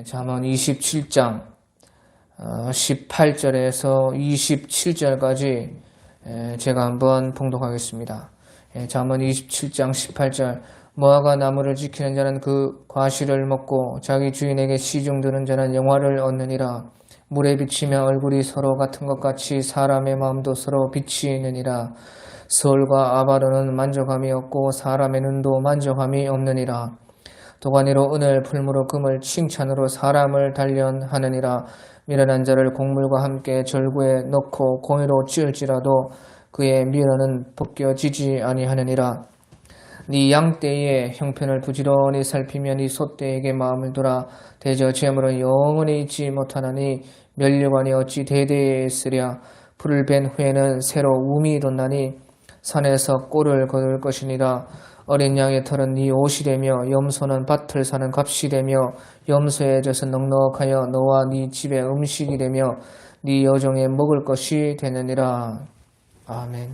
잠언 27장 18절에서 27절까지 제가 한번 봉독하겠습니다. 잠언 27장 18절 무화과 나무를 지키는 자는 그 과실을 먹고 자기 주인에게 시중드는 자는 영화를 얻느니라. 물에 비치며 얼굴이 서로 같은 것 같이 사람의 마음도 서로 비치느니라. 서울과 아바로는 만족함이 없고 사람의 눈도 만족함이 없느니라. 도가니로 은을 풀무로 금을 칭찬으로 사람을 단련하느니라. 미련한 자를 곡물과 함께 절구에 넣고 공의로 찌을지라도 그의 미련은 벗겨지지 아니하느니라. 네 양떼의 형편을 부지런히 살피며 네 소떼에게 마음을 두라. 대저 재물은 영원히 잊지 못하나니 면류관이 어찌 대대에 있으랴. 풀을 벤 후에는 새로 움이 돋나니 산에서 꼴을 거둘 것이니라. 어린 양의 털은 네 옷이 되며 염소는 밭을 사는 값이 되며 염소의 젖은 넉넉하여 너와 네 집의 음식이 되며 네 여종의 먹을 것이 되느니라. 아멘.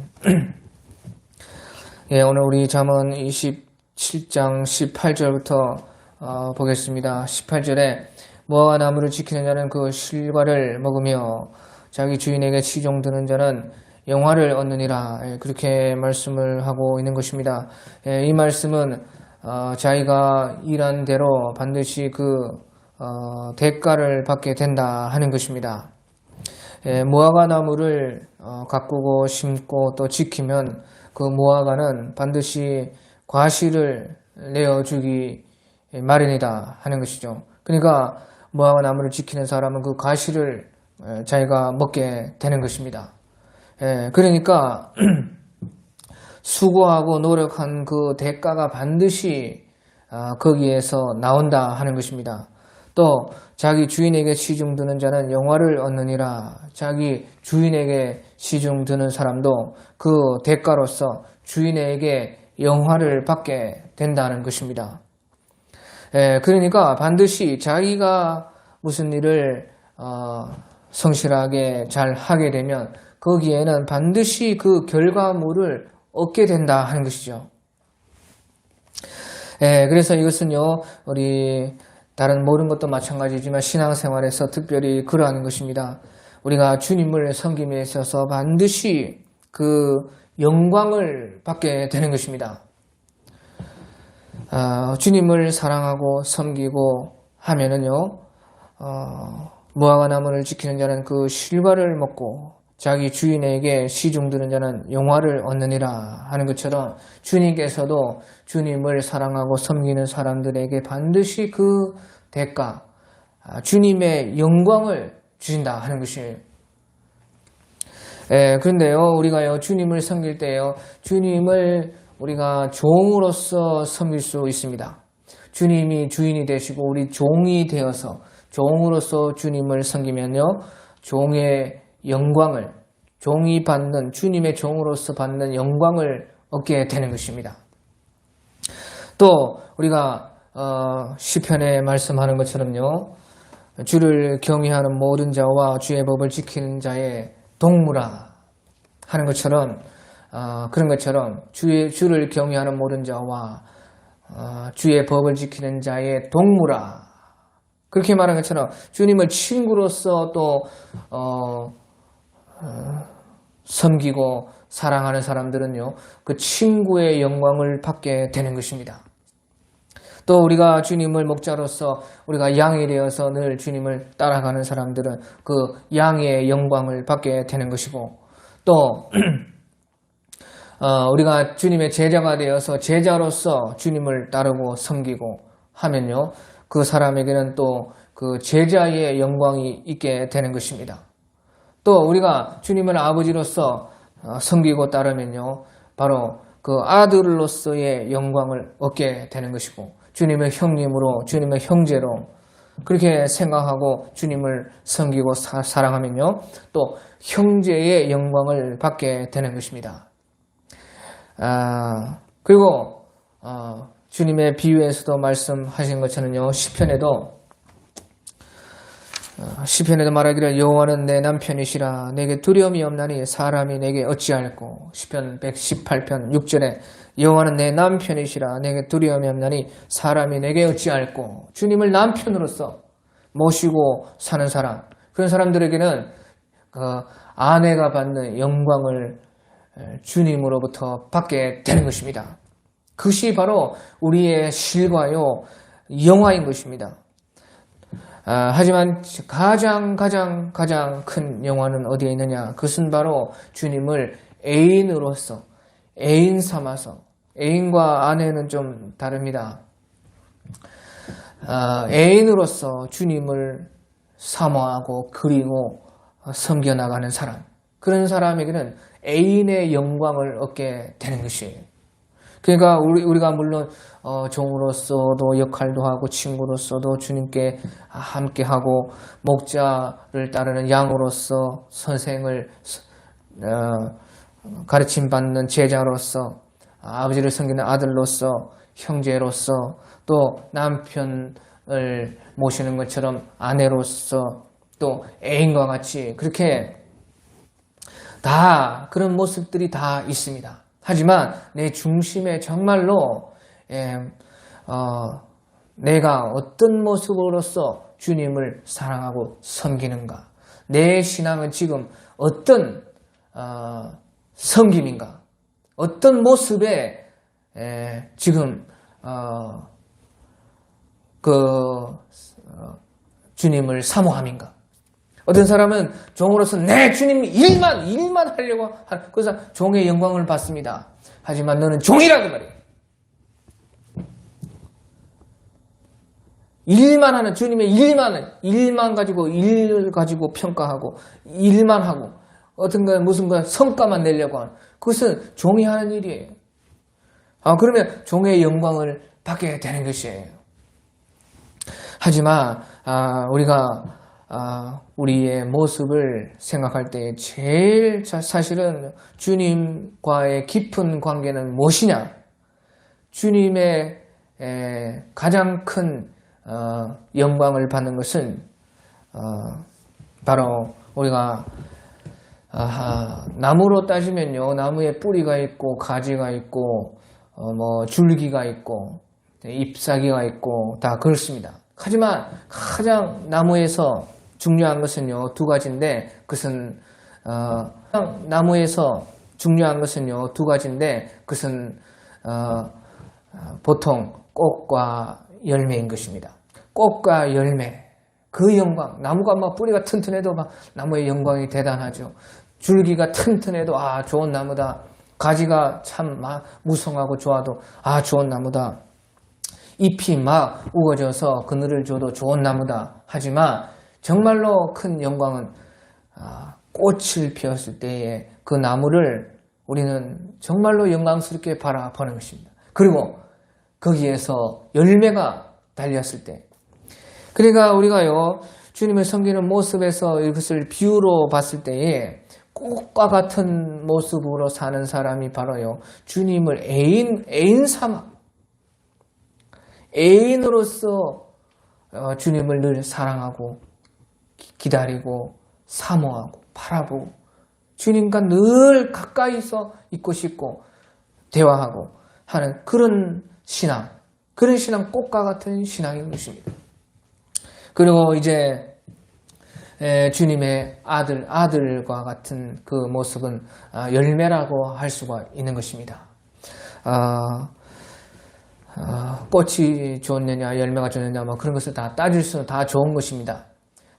예, 오늘 우리 잠언 27장 18절부터 보겠습니다. 18절에 무화과 나무를 지키는 자는 그 실과를 먹으며 자기 주인에게 시종드는 자는 영화를 얻느니라. 그렇게 말씀을 하고 있는 것입니다. 이 말씀은 자기가 일한 대로 반드시 그 대가를 받게 된다 하는 것입니다. 무화과 나무를 가꾸고 심고 또 지키면 그 무화과는 반드시 과실을 내어주기 마련이다 하는 것이죠. 그러니까 무화과 나무를 지키는 사람은 그 과실을 자기가 먹게 되는 것입니다. 그러니까 수고하고 노력한 그 대가가 반드시 거기에서 나온다 하는 것입니다. 또 자기 주인에게 시중드는 자는 영화를 얻느니라. 자기 주인에게 시중드는 사람도 그 대가로서 주인에게 영화를 받게 된다는 것입니다. 그러니까 반드시 자기가 무슨 일을 성실하게 잘 하게 되면 거기에는 반드시 그 결과물을 얻게 된다 하는 것이죠. 그래서 이것은요, 우리 다른 모든 것도 마찬가지지만 신앙생활에서 특별히 그러한 것입니다. 우리가 주님을 섬김에 있어서 반드시 그 영광을 받게 되는 것입니다. 주님을 사랑하고 섬기고 하면은요, 무화과 나무를 지키는 자는 그 실과를 먹고 자기 주인에게 시중드는 자는 영화를 얻느니라 하는 것처럼 주님께서도 주님을 사랑하고 섬기는 사람들에게 반드시 그 대가, 주님의 영광을 주신다 하는 것이에요. 그런데요, 우리가요, 주님을 섬길 때요, 주님을 우리가 종으로서 섬길 수 있습니다. 주님이 주인이 되시고 우리 종이 되어서 종으로서 주님을 섬기면요, 종의 영광을, 종이 받는, 주님의 종으로서 받는 영광을 얻게 되는 것입니다. 또 우리가 시편에 말씀하는 것처럼요, 주를 경외하는 모든 자와 주의 법을 지키는 자의 동무라 하는 것처럼, 그런 것처럼 주를 경외하는 모든 자와 주의 법을 지키는 자의 동무라, 그렇게 말한 것처럼 주님을 친구로서 또 섬기고 사랑하는 사람들은요, 그 친구의 영광을 받게 되는 것입니다. 또 우리가 주님을 목자로서 우리가 양이 되어서 늘 주님을 따라가는 사람들은 그 양의 영광을 받게 되는 것이고, 또 우리가 주님의 제자가 되어서 제자로서 주님을 따르고 섬기고 하면요, 그 사람에게는 또 그 제자의 영광이 있게 되는 것입니다. 또 우리가 주님을 아버지로서 섬기고 따르면요, 바로 그 아들로서의 영광을 얻게 되는 것이고, 주님의 형님으로, 주님의 형제로 그렇게 생각하고 주님을 섬기고 사랑하면요, 또 형제의 영광을 받게 되는 것입니다. 그리고 주님의 비유에서도 말씀하신 것처럼요, 시편에도 말하기를 여호와는 내 남편이시라 내게 두려움이 없나니 사람이 내게 어찌할꼬. 시편 118편 6절에 여호와는 내 남편이시라 내게 두려움이 없나니 사람이 내게 어찌할꼬. 주님을 남편으로서 모시고 사는 사람, 그런 사람들에게는 그 아내가 받는 영광을 주님으로부터 받게 되는 것입니다. 그것이 바로 우리의 실과요 영화인 것입니다. 하지만 가장 큰 영화는 어디에 있느냐? 그것은 바로 주님을 애인으로서, 애인 삼아서, 애인과 아내는 좀 다릅니다. 애인으로서 주님을 사모하고 그리고 섬겨나가는 사람, 그런 사람에게는 애인의 영광을 얻게 되는 것이에요. 그러니까 우리가 물론 종으로서도 역할도 하고 친구로서도 주님께 함께하고 목자를 따르는 양으로서 선생을 가르침받는 제자로서 아버지를 섬기는 아들로서 형제로서 또 남편을 모시는 것처럼 아내로서 또 애인과 같이 그렇게 다 그런 모습들이 다 있습니다. 하지만 내 중심에 정말로 내가 어떤 모습으로서 주님을 사랑하고 섬기는가, 내 신앙은 지금 어떤 섬김인가, 어떤 모습에 지금 주님을 사모함인가. 어떤 사람은 종으로서 내 주님 일만 하려고 하는, 그래서 종의 영광을 받습니다. 하지만 너는 종이라고 말이에요. 일만 하는, 주님의 일만 가지고 평가하고 일만 하고 어떤 건 무슨 건 성과만 내려고 하는, 그것은 종이 하는 일이에요. 그러면 종의 영광을 받게 되는 것이에요. 하지만 우리가 우리의 모습을 생각할 때 제일 사실은 주님과의 깊은 관계는 무엇이냐? 주님의 가장 큰 영광을 받는 것은 바로 우리가 나무로 따지면요, 나무에 뿌리가 있고 가지가 있고 줄기가 있고 잎사귀가 있고 다 그렇습니다. 하지만 가장 나무에서 중요한 것은요 두 가지인데, 그것은 나무에서 중요한 것은요 두 가지인데, 그것은 보통 꽃과 열매인 것입니다. 꽃과 열매, 그 영광. 나무가 막 뿌리가 튼튼해도 막 나무의 영광이 대단하죠. 줄기가 튼튼해도 좋은 나무다. 가지가 참 무성하고 좋아도 좋은 나무다. 잎이 막 우거져서 그늘을 줘도 좋은 나무다. 하지만 정말로 큰 영광은 꽃을 피웠을 때에 그 나무를 우리는 정말로 영광스럽게 바라보는 것입니다. 그리고 거기에서 열매가 달렸을 때, 그러니까 우리가요 주님을 섬기는 모습에서 이것을 비유로 봤을 때에 꽃과 같은 모습으로 사는 사람이 바로요 주님을 애인 삼아, 애인으로서 주님을 늘 사랑하고 기다리고 사모하고 바라보고 주님과 늘 가까이서 있고 싶고 대화하고 하는 그런 신앙, 꽃과 같은 신앙인 것입니다. 그리고 이제 주님의 아들과 같은 그 모습은 열매라고 할 수가 있는 것입니다. 꽃이 좋느냐 열매가 좋느냐 그런 것을 다 따질 수는 다 좋은 것입니다.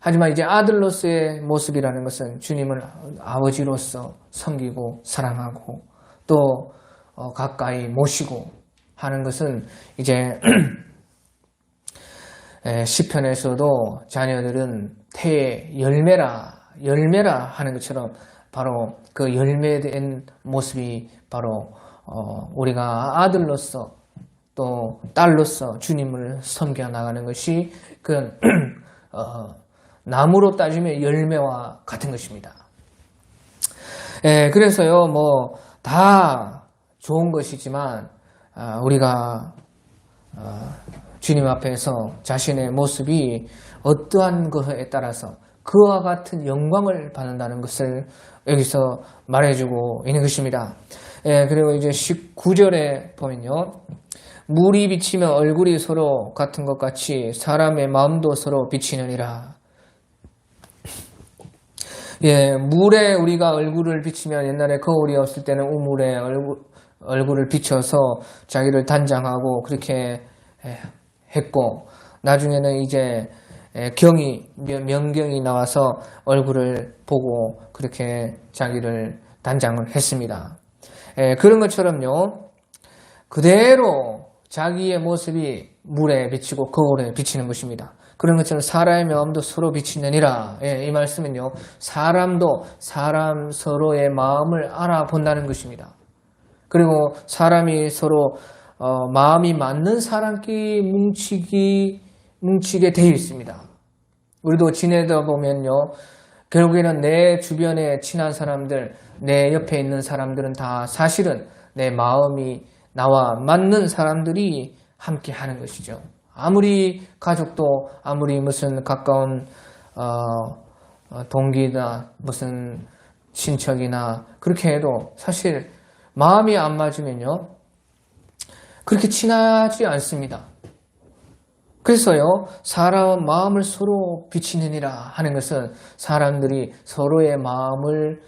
하지만 이제 아들로서의 모습이라는 것은 주님을 아버지로서 섬기고 사랑하고 또 가까이 모시고 하는 것은 이제 시편에서도 자녀들은 태의 열매라 하는 것처럼 바로 그 열매된 모습이 바로 우리가 아들로서 또 딸로서 주님을 섬겨 나가는 것이 그 나무로 따지면 열매와 같은 것입니다. 그래서요 다 좋은 것이지만 우리가 주님 앞에서 자신의 모습이 어떠한 것에 따라서 그와 같은 영광을 받는다는 것을 여기서 말해주고 있는 것입니다. 예, 그리고 이제 19절에 보면요. 물이 비치면 얼굴이 서로 같은 것 같이 사람의 마음도 서로 비치느니라. 예, 물에 우리가 얼굴을 비치면 옛날에 거울이 없을 때는 우물에 얼굴을 비춰서 자기를 단장하고 그렇게 했고, 나중에는 이제 명경이 나와서 얼굴을 보고 그렇게 자기를 단장을 했습니다. 그런 것처럼요, 그대로 자기의 모습이 물에 비치고 거울에 비치는 것입니다. 그런 것처럼 사람의 마음도 서로 비치느니라. 이 말씀은요, 사람도 사람 서로의 마음을 알아본다는 것입니다. 그리고 사람이 서로 마음이 맞는 사람끼리 뭉치게 되어 있습니다. 우리도 지내다 보면요, 결국에는 내 주변에 친한 사람들, 내 옆에 있는 사람들은 다 사실은 내 마음이 나와 맞는 사람들이 함께 하는 것이죠. 아무리 가족도, 아무리 무슨 가까운 동기나 무슨 친척이나 그렇게 해도 사실 마음이 안 맞으면요, 그렇게 친하지 않습니다. 그래서요, 사람 마음을 서로 비치느니라 하는 것은 사람들이 서로의 마음을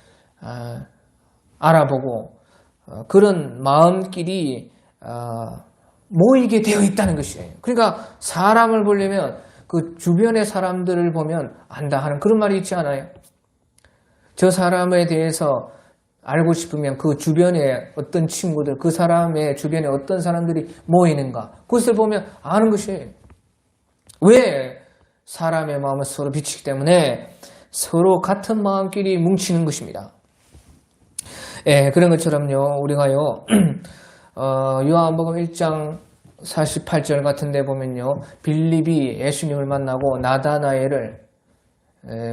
알아보고 그런 마음끼리 모이게 되어 있다는 것이에요. 그러니까 사람을 보려면 그 주변의 사람들을 보면 안다 하는 그런 말이 있지 않아요? 저 사람에 대해서 알고 싶으면 그 주변에 어떤 친구들, 그 사람의 주변에 어떤 사람들이 모이는가, 그것을 보면 아는 것이에요. 왜? 사람의 마음은 서로 비치기 때문에 서로 같은 마음끼리 뭉치는 것입니다. 그런 것처럼요, 우리가요, 요한복음 1장 48절 같은 데 보면요, 빌립이 예수님을 만나고 나다나엘을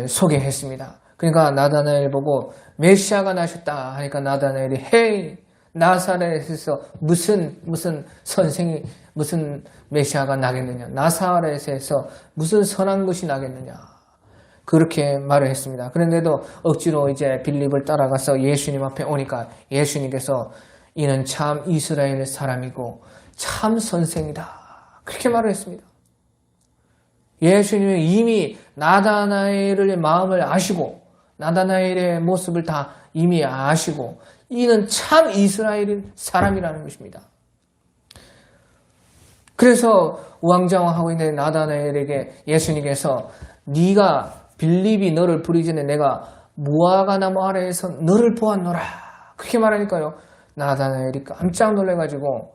소개했습니다. 그러니까 나다나엘 보고 메시아가 나셨다 하니까 나다나엘이 헤이, 나사렛에서 무슨 선생이, 무슨 메시아가 나겠느냐, 나사렛에서 무슨 선한 것이 나겠느냐, 그렇게 말을 했습니다. 그런데도 억지로 이제 빌립을 따라가서 예수님 앞에 오니까 예수님께서 이는 참 이스라엘 사람이고 참 선생이다, 그렇게 말을 했습니다. 예수님은 이미 나다나엘의 마음을 아시고 나다나엘의 모습을 다 이미 아시고 이는 참 이스라엘 사람이라는 것입니다. 그래서 우왕좌왕하고 있는 나다나엘에게 예수님께서 네가 빌립이 너를 부르기 전에 내가 무화과 나무 아래에서 너를 보았노라, 그렇게 말하니까요, 나다나엘이 깜짝 놀라가지고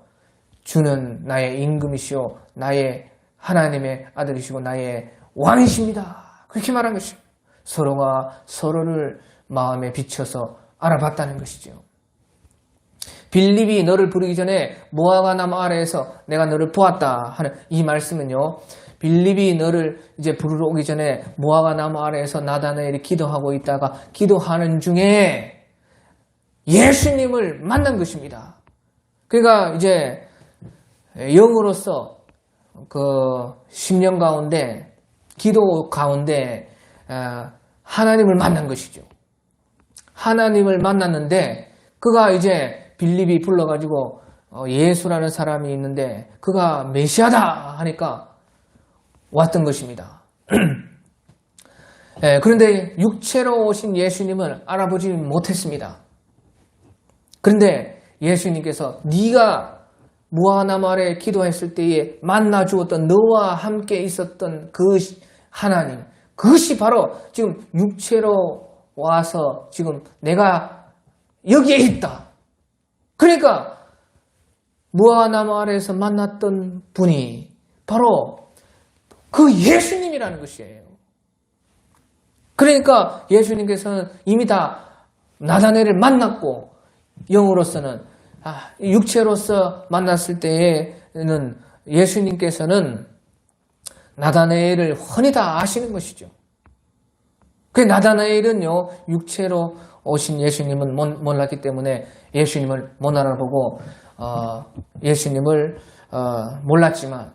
주는 나의 임금이시오, 나의 하나님의 아들이시고 나의 왕이십니다, 그렇게 말한 것이죠. 서로가 서로를 마음에 비춰서 알아봤다는 것이죠. 빌립이 너를 부르기 전에 무화과 나무 아래에서 내가 너를 보았다 하는 이 말씀은요, 빌립이 너를 이제 부르러 오기 전에 무화과 나무 아래에서 나다나엘이 기도하고 있다가 기도하는 중에 예수님을 만난 것입니다. 그러니까 이제 영으로서 그 10년 가운데, 기도 가운데 하나님을 만난 것이죠. 하나님을 만났는데 그가 이제 빌립이 불러가지고 예수라는 사람이 있는데 그가 메시아다 하니까 왔던 것입니다. 그런데 육체로 오신 예수님을 알아보지 못했습니다. 그런데 예수님께서 네가 무화과나무 아래 기도했을 때에 만나 주었던 너와 함께 있었던 그 하나님, 그것이 바로 지금 육체로 와서 지금 내가 여기에 있다. 그러니까 무화과나무 아래에서 만났던 분이 바로 그 예수님이라는 것이에요. 그러니까 예수님께서는 이미 다 나다나엘을 만났고 영으로서는 육체로서 만났을 때에는 예수님께서는 나다나엘을 훤히 다 아시는 것이죠. 그 나다나엘은요, 육체로 오신 예수님은 몰랐기 때문에 예수님을 못 알아보고 예수님을 몰랐지만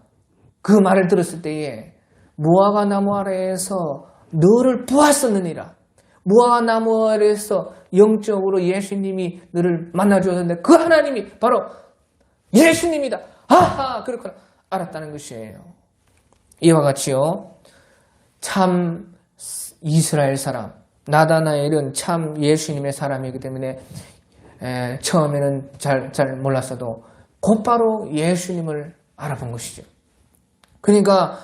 그 말을 들었을 때에 무화과 나무 아래에서 너를 보았었느니라. 무화과나무 아래에서 영적으로 예수님이 너를 만나주었는데 그 하나님이 바로 예수님이다. 아하, 그렇구나. 알았다는 것이에요. 이와 같이요. 참 이스라엘 사람, 나다나엘은 참 예수님의 사람이기 때문에 처음에는 잘 몰랐어도 곧바로 예수님을 알아본 것이죠. 그러니까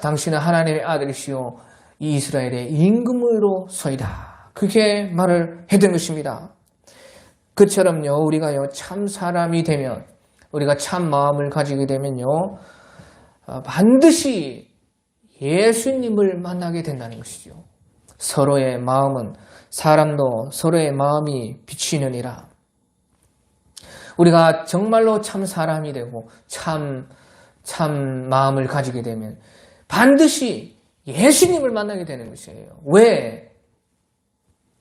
당신은 하나님의 아들이시오 이스라엘의 임금으로서이다. 그렇게 말을 해둔 것입니다. 그처럼요, 우리가요, 참 사람이 되면, 우리가 참 마음을 가지게 되면요, 반드시 예수님을 만나게 된다는 것이죠. 서로의 마음은, 사람도 서로의 마음이 비치느니라. 우리가 정말로 참 사람이 되고, 참 마음을 가지게 되면, 반드시 예수님을 만나게 되는 것이에요. 왜?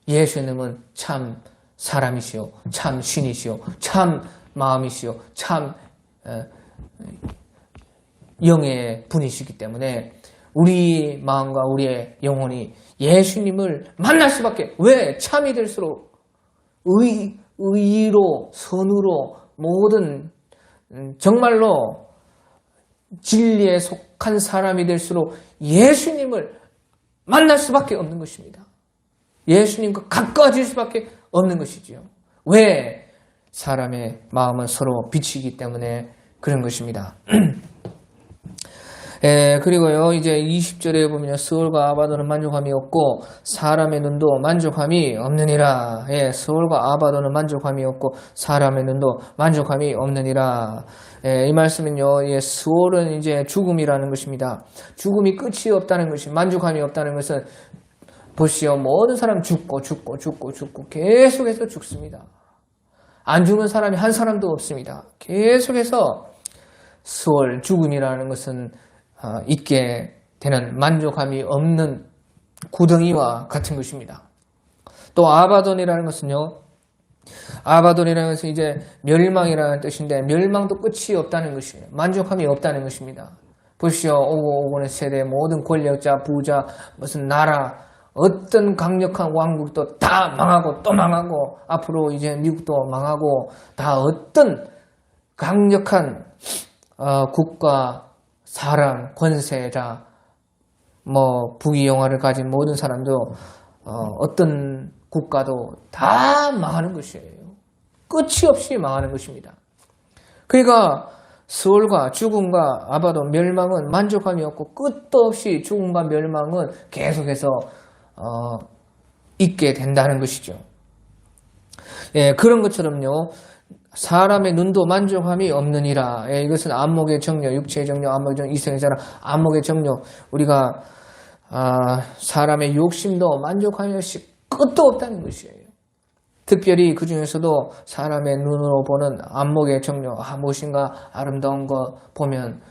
예수님은 참 사람이시오, 참 신이시오, 참 마음이시오, 참 영의 분이시기 때문에 우리 마음과 우리의 영혼이 예수님을 만날 수밖에. 왜? 참이 될수록 의로, 선으로 모든 정말로 진리에 속한 사람이 될수록 예수님을 만날 수밖에 없는 것입니다. 예수님과 가까워질 수밖에 없는 것이지요. 왜? 사람의 마음은 서로 비치기 때문에 그런 것입니다. 그리고요, 이제 20절에 보면 스올과 아바도는 만족함이 없고 사람의 눈도 만족함이 없느니라. 스올과 아바도는 만족함이 없고 사람의 눈도 만족함이 없느니라. 이 말씀은요, 스올은 이제 죽음이라는 것입니다. 죽음이 끝이 없다는 것이, 만족함이 없다는 것은 보시오, 모든 사람 죽고 계속해서 죽습니다. 안 죽는 사람이 한 사람도 없습니다. 계속해서 스올, 죽음이라는 것은 있게 되는 만족함이 없는 구덩이와 같은 것입니다. 또 아바돈이라는 것은요, 아바돈이라는 것은 이제 멸망이라는 뜻인데 멸망도 끝이 없다는 것이에요. 만족함이 없다는 것입니다. 보시오, 오고오고의 세대 모든 권력자, 부자, 무슨 나라, 어떤 강력한 왕국도 다 망하고 또 망하고 앞으로 이제 미국도 망하고 다 어떤 강력한 국가, 사람, 권세자, 부귀영화를 가진 모든 사람도 어떤 국가도 다 망하는 것이에요. 끝이 없이 망하는 것입니다. 그러니까 스올과 죽음과 아바돈, 멸망은 만족함이 없고 끝도 없이 죽음과 멸망은 계속해서 있게 된다는 것이죠. 그런 것처럼요, 사람의 눈도 만족함이 없느니라. 이것은 안목의 정욕, 육체의 정욕, 안목의 정욕, 이성의 사랑, 안목의 정욕. 우리가 사람의 욕심도 만족함이 없이 끝도 없다는 것이에요. 특별히 그 중에서도 사람의 눈으로 보는 안목의 정욕, 무엇인가 아름다운 거 보면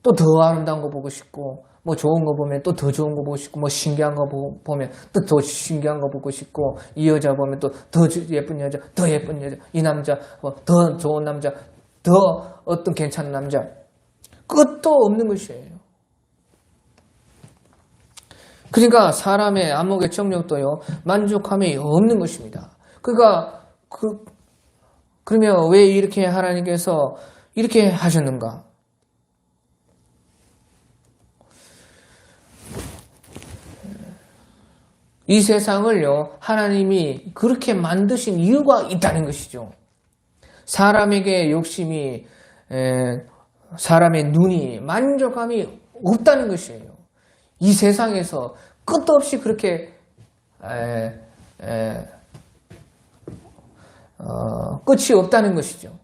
또 더 아름다운 거 보고 싶고, 좋은 거 보면 또 더 좋은 거 보고 싶고, 신기한 거 보면 또 더 신기한 거 보고 싶고, 이 여자 보면 또 더 예쁜 여자, 더 예쁜 여자, 이 남자, 더 좋은 남자, 더 어떤 괜찮은 남자. 끝도 없는 것이에요. 그러니까 사람의 안목의 정욕도요, 만족함이 없는 것입니다. 그러니까, 그러면 왜 이렇게 하나님께서 이렇게 하셨는가? 이 세상을요, 하나님이 그렇게 만드신 이유가 있다는 것이죠. 사람에게 욕심이, 사람의 눈이 만족함이 없다는 것이에요. 이 세상에서 끝도 없이 그렇게, 끝이 없다는 것이죠.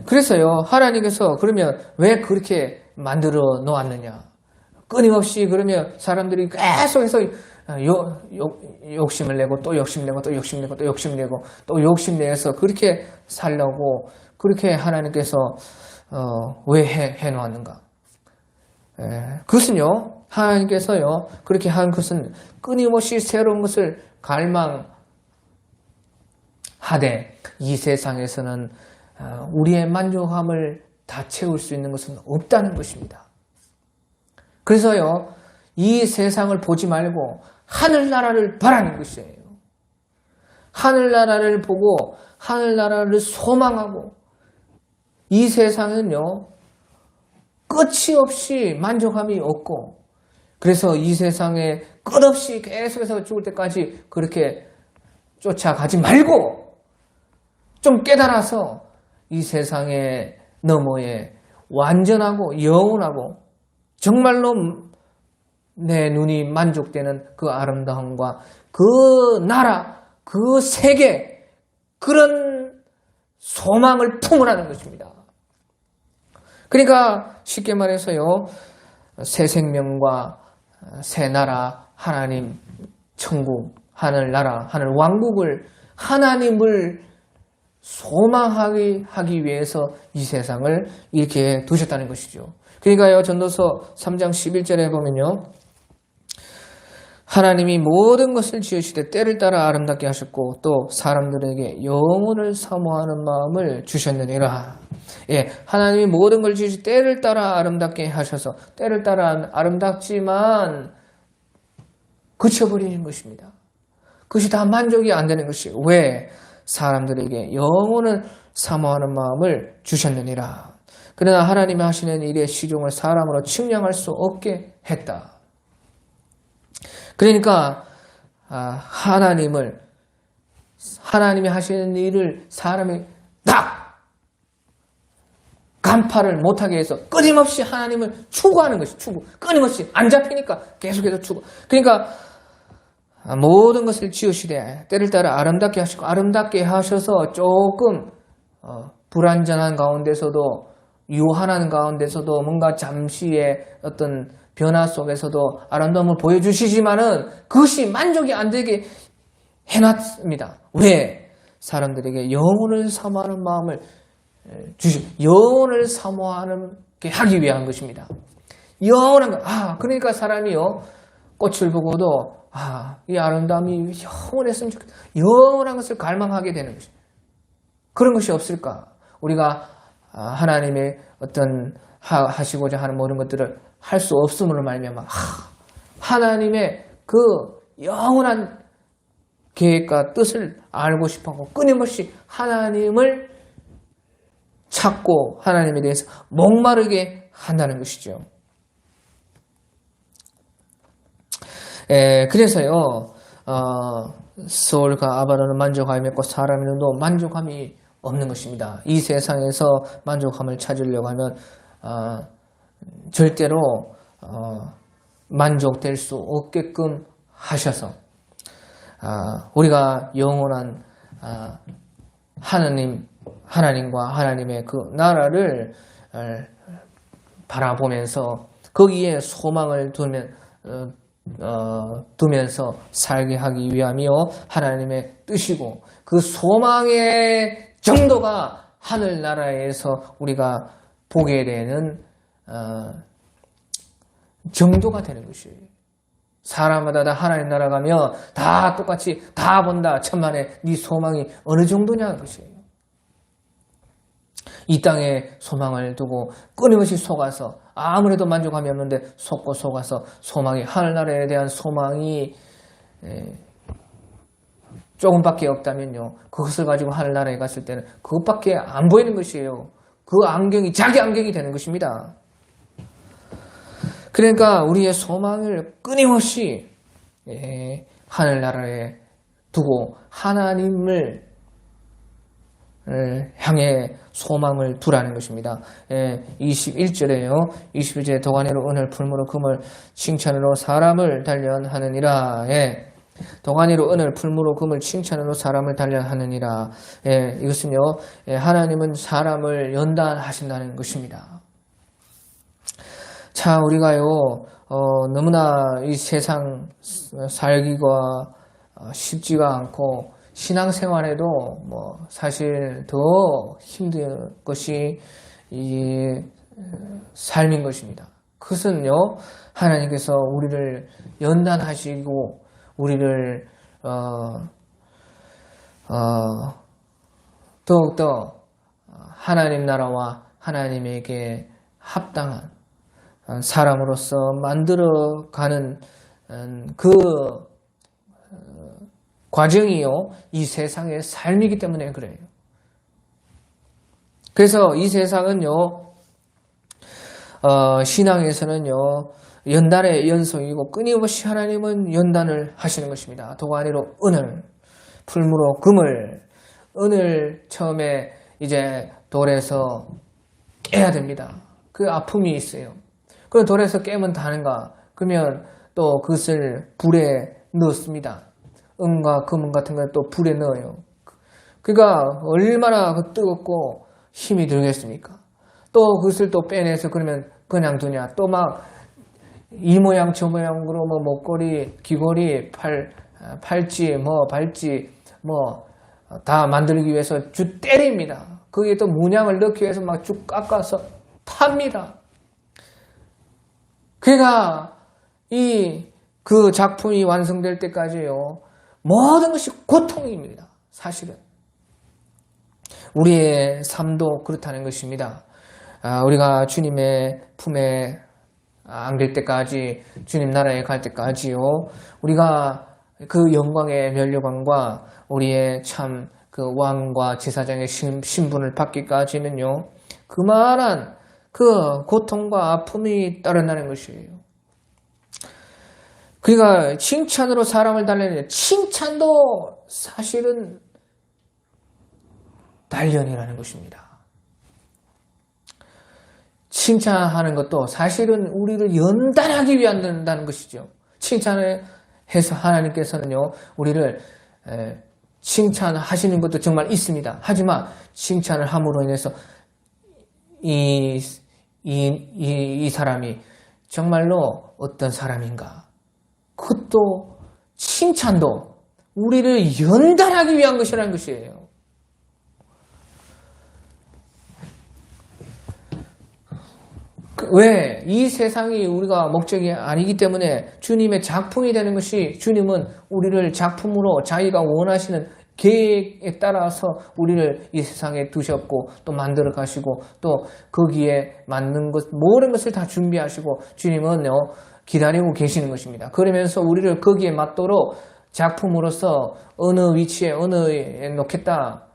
그래서요, 하나님께서 그러면 왜 그렇게 만들어 놓았느냐? 끊임없이 그러면 사람들이 계속해서 욕심을 내고 또 욕심내고 또 욕심내고 또 욕심내고 또 욕심내서 그렇게 살려고 그렇게 하나님께서 왜 해놓았는가? 그것은요, 하나님께서요, 그렇게 한 것은 끊임없이 새로운 것을 갈망하되 이 세상에서는 우리의 만족함을 다 채울 수 있는 것은 없다는 것입니다. 그래서요, 이 세상을 보지 말고 하늘나라를 바라는 것이에요. 하늘나라를 보고 하늘나라를 소망하고 이 세상은요 끝이 없이 만족함이 없고 그래서 이 세상에 끝없이 계속해서 죽을 때까지 그렇게 쫓아가지 말고 좀 깨달아서 이 세상의 너머에 완전하고 영원하고 정말로 내 눈이 만족되는 그 아름다움과 그 나라, 그 세계 그런 소망을 품으라는 것입니다. 그러니까 쉽게 말해서요 새 생명과 새 나라, 하나님, 천국, 하늘나라, 하늘 왕국을 하나님을 소망하기 위해서 이 세상을 이렇게 두셨다는 것이죠. 그러니까요 전도서 3장 11절에 보면요 하나님이 모든 것을 지으시되 때를 따라 아름답게 하셨고 또 사람들에게 영혼을 사모하는 마음을 주셨느니라. 예, 하나님이 모든 걸 지으시 때를 따라 아름답게 하셔서 때를 따라 아름답지만 그쳐버리는 것입니다. 그것이 다 만족이 안 되는 것이에요. 왜? 사람들에게 영혼을 사모하는 마음을 주셨느니라. 그러나 하나님이 하시는 일의 시종을 사람으로 측량할 수 없게 했다. 그러니까 하나님이 하시는 일을 사람이 딱 간파를 못하게 해서 끊임없이 하나님을 추구하는 것이 끊임없이 안 잡히니까 계속해서 추구. 그러니까 모든 것을 지으시되 때를 따라 아름답게 하시고 아름답게 하셔서 조금 불완전한 가운데서도 유한한 가운데서도 뭔가 잠시의 어떤 변화 속에서도 아름다움을 보여주시지만은 그것이 만족이 안 되게 해놨습니다. 왜? 사람들에게 영혼을 사모하는 마음을 영혼을 사모하게 하기 위한 것입니다. 영원한 것. 그러니까 사람이요 꽃을 보고도 이 아름다움이 영원했으면 좋겠다. 영원한 것을 갈망하게 되는 것입니다. 그런 것이 없을까? 우리가 하나님의 어떤 하시고자 하는 모든 것들을 할 수 없음으로 말미암아 하나님의 그 영원한 계획과 뜻을 알고 싶어하고 끊임없이 하나님을 찾고 하나님에 대해서 목마르게 한다는 것이죠. 그래서요 서울과 아바로는 만족함이 없고 사람의 눈도 만족함이 없는 것입니다. 이 세상에서 만족함을 찾으려고 하면 절대로 만족될 수 없게끔 하셔서 우리가 영원한 하나님과 하나님의 그 나라를 바라보면서 거기에 소망을 두면서 살게 하기 위함이요 하나님의 뜻이고 그 소망의 정도가 하늘나라에서 우리가 보게 되는 정도가 되는 것이에요. 사람마다 다 하나님 나라 가면 다 똑같이 다 본다. 천만에 네 소망이 어느 정도냐는 것이에요. 이 땅에 소망을 두고 끊임없이 속아서 아무래도 만족함이 없는데 속아서 소망이 하늘나라에 대한 소망이 조금밖에 없다면요. 그것을 가지고 하늘나라에 갔을 때는 그것밖에 안 보이는 것이에요. 그 안경이 자기 안경이 되는 것입니다. 그러니까 우리의 소망을 끊임없이 하늘나라에 두고 하나님을 향해 소망을 두라는 것입니다. 21절에요. 21절에 도가니로 은을 풀무로 금을 칭찬으로 사람을 단련하느니라. 도가니로 은을 풀무로 금을 칭찬으로 사람을 단련하느니라. 이것은요 하나님은 사람을 연단하신다는 것입니다. 자, 우리가요 너무나 이 세상 살기가 쉽지가 않고 신앙생활에도 사실 더 힘든 것이 이 삶인 것입니다. 그것은요 하나님께서 우리를 연단하시고 우리를 더욱더 하나님 나라와 하나님에게 합당한 사람으로서 만들어가는 그 과정이요, 이 세상의 삶이기 때문에 그래요. 그래서 이 세상은요, 신앙에서는요, 연단의 연속이고 끊임없이 하나님은 연단을 하시는 것입니다. 도가니로 은을, 풀무로 금을, 은을 처음에 이제 돌에서 깨야 됩니다. 그 아픔이 있어요. 그럼 돌에서 깨면 다는가? 그러면 또 그것을 불에 넣습니다. 은과 금 같은 걸 또 불에 넣어요. 그러니까 얼마나 뜨겁고 힘이 들겠습니까? 또 그것을 또 빼내서 그러면 그냥 두냐? 또 막 이 모양 저 모양으로 뭐 목걸이, 귀걸이, 팔찌, 뭐 발찌, 뭐 다 만들기 위해서 쭉 때립니다. 거기에 또 문양을 넣기 위해서 막 쭉 깎아서 팝니다. 그러니까 그 작품이 완성될 때까지요, 모든 것이 고통입니다. 사실은 우리의 삶도 그렇다는 것입니다. 우리가 주님의 품에 안길 때까지, 주님 나라에 갈 때까지요, 우리가 그 영광의 면류관과 우리의 참 그 왕과 제사장의 신분을 받기까지는요, 그만한 그 고통과 아픔이 따른다는 것이에요. 그러니까 칭찬으로 사람을 달래는, 칭찬도 사실은 단련이라는 것입니다. 칭찬하는 것도 사실은 우리를 연단하기 위한 다는 것이죠. 칭찬을 해서 하나님께서는요, 우리를 칭찬하시는 것도 정말 있습니다. 하지만 칭찬을 함으로 인해서 이 사람이 정말로 어떤 사람인가, 그것도 칭찬도 우리를 연단하기 위한 것이라는 것이에요. 왜? 이 세상이 우리가 목적이 아니기 때문에 주님의 작품이 되는 것이, 주님은 우리를 작품으로 자기가 원하시는 계획에 따라서 우리를 이 세상에 두셨고 또 만들어 가시고 또 거기에 맞는 것, 모든 것을 다 준비하시고 주님은요, 기다리고 계시는 것입니다. 그러면서 우리를 거기에 맞도록 작품으로서 어느 위치에 어느에 놓겠다,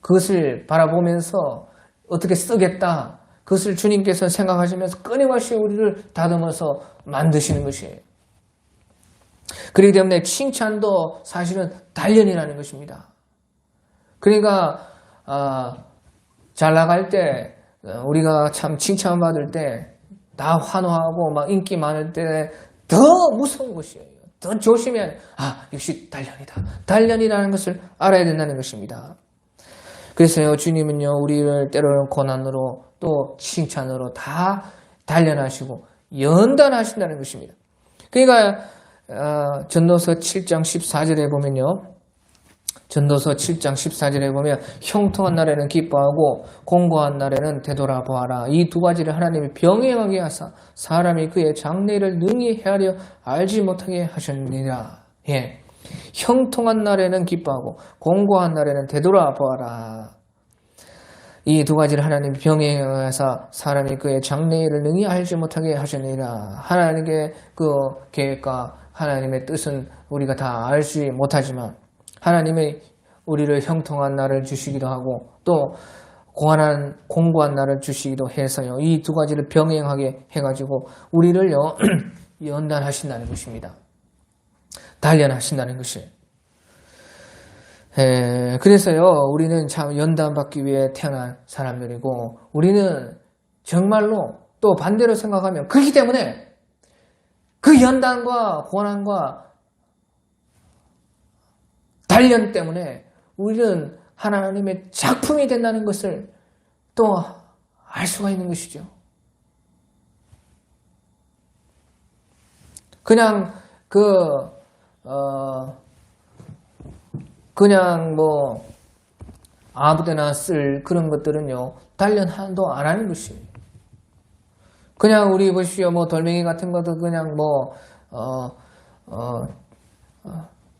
그것을 바라보면서 어떻게 쓰겠다, 그것을 주님께서 생각하시면서 끊임없이 우리를 다듬어서 만드시는 것이에요. 그렇기 때문에 칭찬도 사실은 단련이라는 것입니다. 그러니까 잘 나갈 때, 우리가 참 칭찬받을 때 다 환호하고 막 인기 많을 때 더 무서운 것이에요. 더 조심해야, 역시 단련이다. 단련이라는 것을 알아야 된다는 것입니다. 그래서요, 주님은요, 우리를 때로는 고난으로 또 칭찬으로 다 단련하시고 연단하신다는 것입니다. 그러니까 전도서 7장 14절에 보면요, 전도서 7장 14절에 보면 형통한 날에는 기뻐하고 공고한 날에는 되돌아보아라. 이 두 가지를 하나님이 병행하게 하사 사람이 그의 장래를 능히 헤아려 알지 못하게 하셨느니라. 예. 형통한 날에는 기뻐하고 공고한 날에는 되돌아보아라. 이 두 가지를 하나님이 병행하사 사람이 그의 장래를 능히 알지 못하게 하셨느니라. 하나님의 그 계획과 하나님의 뜻은 우리가 다 알지 못하지만 하나님의 우리를 형통한 날을 주시기도 하고 또 공고한 날을 주시기도 해서요, 이 두 가지를 병행하게 해가지고 우리를요 연단하신다는 것입니다. 단련하신다는 것이에요. 그래서요, 우리는 참 연단받기 위해 태어난 사람들이고, 우리는 정말로 또 반대로 생각하면, 그렇기 때문에 그 연단과 고난과 단련 때문에 우리는 하나님의 작품이 된다는 것을 또 알 수가 있는 것이죠. 그냥 그냥 뭐 아무데나 쓸 그런 것들은요, 단련도 안 하는 것이에요. 그냥 우리 보십시오, 뭐 돌멩이 같은 것도 그냥 뭐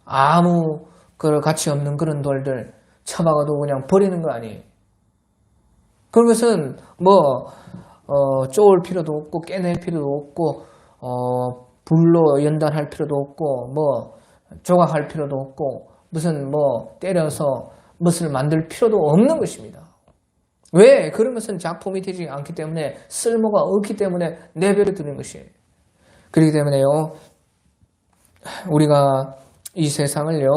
아무 그 가치 없는 그런 돌들 쳐박아도 그냥 버리는 거 아니에요. 그런 것은 뭐 쪼을 필요도 없고 깨낼 필요도 없고 불로 연단할 필요도 없고 뭐 조각할 필요도 없고 무슨 뭐 때려서 무엇을 만들 필요도 없는 것입니다. 왜? 그런 것은 작품이 되지 않기 때문에 쓸모가 없기 때문에 내버려 두는 것이에요. 그렇기 때문에요, 우리가 이 세상을요,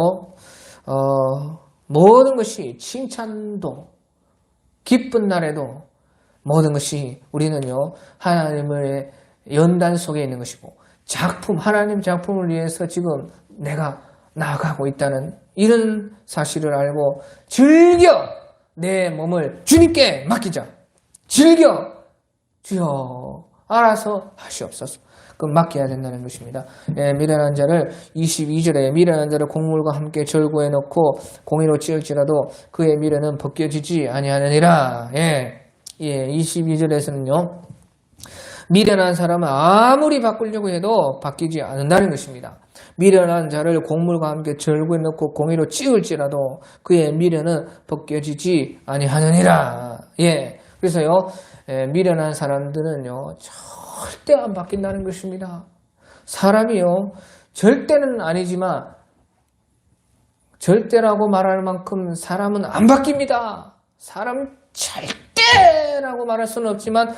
모든 것이 칭찬도 기쁜 날에도 모든 것이 우리는요, 하나님의 연단 속에 있는 것이고 작품, 하나님 작품을 위해서 지금 내가 나아가고 있다는 이런 사실을 알고 즐겨 내 몸을 주님께 맡기자. 즐겨 주여 알아서 하시옵소서. 그럼 맡겨야 된다는 것입니다. 미련한 자를 22절에 미련한 자를 곡물과 함께 절구해 놓고 공의로 찌을지라도 그의 미련은 벗겨지지 아니하느니라. 22절에서는요. 미련한 사람은 아무리 바꾸려고 해도 바뀌지 않는다는 것입니다. 미련한 자를 곡물과 함께 절구해 놓고 공의로 찌을지라도 그의 미련은 벗겨지지 아니하느니라. 그래서요, 미련한 사람들은요, 절대 안 바뀐다는 것입니다. 사람이요, 절대는 아니지만, 절대라고 말할 만큼 사람은 안 바뀝니다. 사람 절대라고 말할 수는 없지만,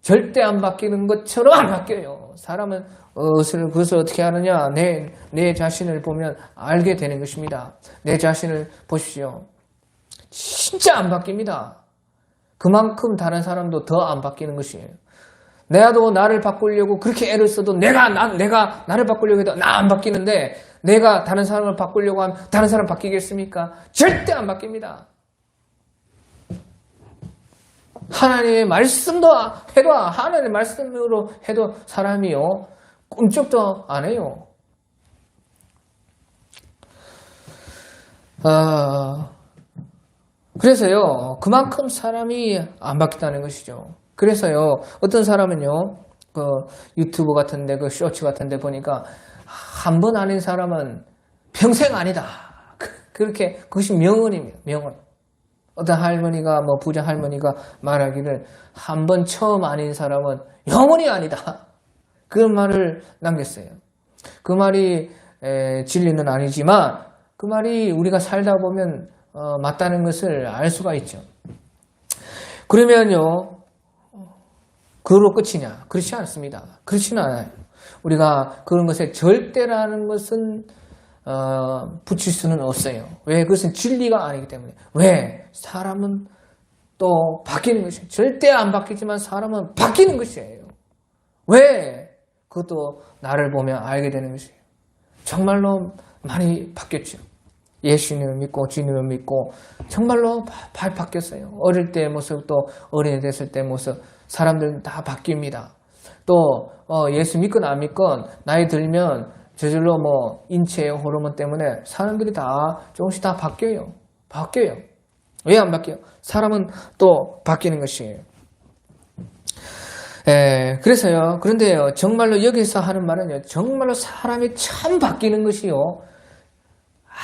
절대 안 바뀌는 것처럼 안 바뀌어요. 사람은 그것을 어떻게 하느냐? 내 자신을 보면 알게 되는 것입니다. 내 자신을 보십시오. 진짜 안 바뀝니다. 그만큼 다른 사람도 더 안 바뀌는 것이에요. 내가도 나를 바꾸려고 그렇게 애를 써도 내가 나를 바꾸려고 해도 나 안 바뀌는데 내가 다른 사람을 바꾸려고 하면 다른 사람 바뀌겠습니까? 절대 안 바뀝니다. 하나님의 말씀도 해도 하나님의 말씀으로 해도 사람이요 꿈쩍도 안 해요. 그래서요 그만큼 사람이 안 바뀌다는 것이죠. 그래서요 어떤 사람은요 그 유튜브 같은데 그 쇼츠 같은데 보니까 한 번 아닌 사람은 평생 아니다. 그렇게 그것이 명언입니다. 명언. 어떤 할머니가 뭐 부자 할머니가 말하기를 한 번 처음 아닌 사람은 영원히 아니다. 그런 말을 남겼어요. 그 말이 진리는 아니지만 그 말이 우리가 살다 보면 맞다는 것을 알 수가 있죠. 그러면요 그로 끝이냐? 그렇지 않습니다. 그렇지는 않아요. 우리가 그런 것에 절대라는 것은 붙일 수는 없어요. 왜? 그것은 진리가 아니기 때문에. 왜? 사람은 또 바뀌는 것이에요. 절대 안 바뀌지만 사람은 바뀌는 것이에요. 왜? 그것도 나를 보면 알게 되는 것이에요. 정말로 많이 바뀌었죠. 예수님을 믿고 주님을 믿고 정말로 바뀌었어요. 어릴 때 모습 또 어린이 됐을 때 모습 사람들은 다 바뀝니다. 또 예수 믿건 안 믿건 나이 들면 저절로 뭐 인체의 호르몬 때문에 사람들이 다 조금씩 다 바뀌어요. 왜 안 바뀌어요? 사람은 또 바뀌는 것이에요. 그래서요. 그런데요. 정말로 여기서 하는 말은요. 정말로 사람이 참 바뀌는 것이요.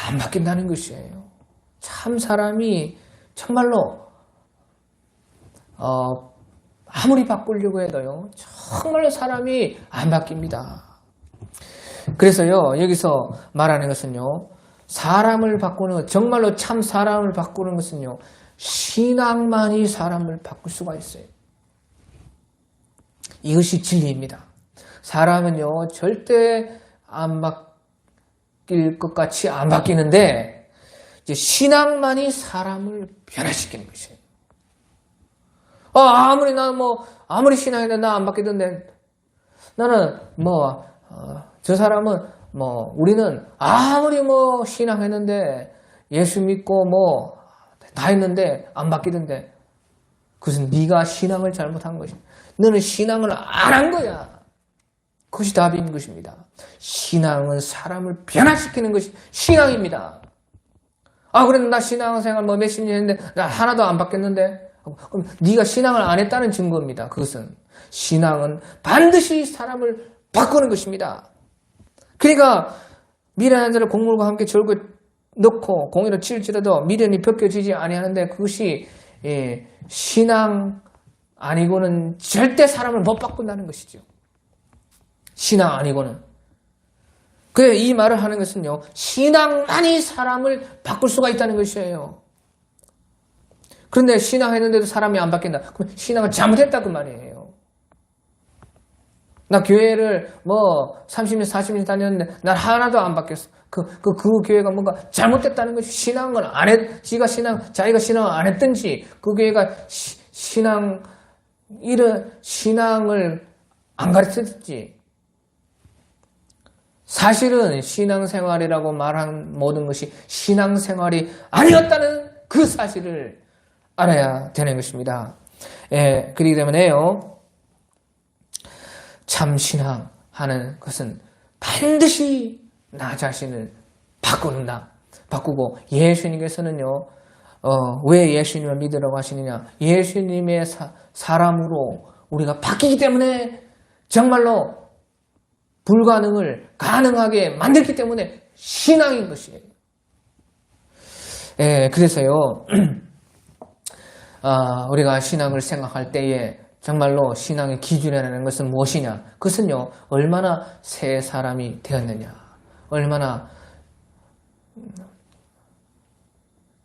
안 바뀐다는 것이에요. 참 사람이 정말로 아무리 바꾸려고 해도요. 정말로 사람이 안 바뀝니다. 그래서요. 여기서 말하는 것은요. 사람을 바꾸는 것, 정말로 참 사람을 바꾸는 것은요. 신앙만이 사람을 바꿀 수가 있어요. 이것이 진리입니다. 사람은요. 절대 안 바뀔 것 같이 안 바뀌는데 이제 신앙만이 사람을 변화시키는 것이에요. 아무리 아무리 신앙인데 나 안 바뀌던데 나는 저 사람은 우리는 아무리 신앙했는데 예수 믿고 다 했는데 안 바뀌던데 그것은 네가 신앙을 잘못한 것이야. 너는 신앙을 안 한 거야. 그것이 답인 것입니다. 신앙은 사람을 변화시키는 것이 신앙입니다. 그래 나 신앙생활 몇십 년 했는데 나 하나도 안 바뀌었는데 그럼 네가 신앙을 안 했다는 증거입니다. 그것은 신앙은 반드시 사람을 바꾸는 것입니다. 그러니까 미련한 자를 곡물과 함께 절구 넣고 공의로 칠지라도 미련이 벗겨지지 아니하는데 그것이 신앙 아니고는 절대 사람을 못 바꾼다는 것이죠. 신앙 아니고는. 그래, 이 말을 하는 것은요, 신앙만이 사람을 바꿀 수가 있다는 것이에요. 그런데 신앙했는데도 사람이 안 바뀐다. 그럼 신앙을 잘못했다 그 말이에요. 나 교회를 30년, 40년 다녔는데 난 하나도 안 바뀌었어. 그 교회가 뭔가 잘못됐다는 것이 신앙을 안 했, 자기가 신앙을 안 했든지 그 교회가 신앙을 안 가르쳤든지 사실은 신앙생활이라고 말한 모든 것이 신앙생활이 아니었다는 그 사실을 알아야 되는 것입니다. 예, 그렇기 때문에요. 참 신앙하는 것은 반드시 나 자신을 바꾸고 예수님께서는요. 왜 예수님을 믿으라고 하시느냐? 예수님의 사람으로 우리가 바뀌기 때문에 정말로 불가능을 가능하게 만들기 때문에 신앙인 것이에요. 예, 그래서요, 우리가 신앙을 생각할 때에 정말로 신앙의 기준이라는 것은 무엇이냐? 그것은요, 얼마나 새 사람이 되었느냐? 얼마나,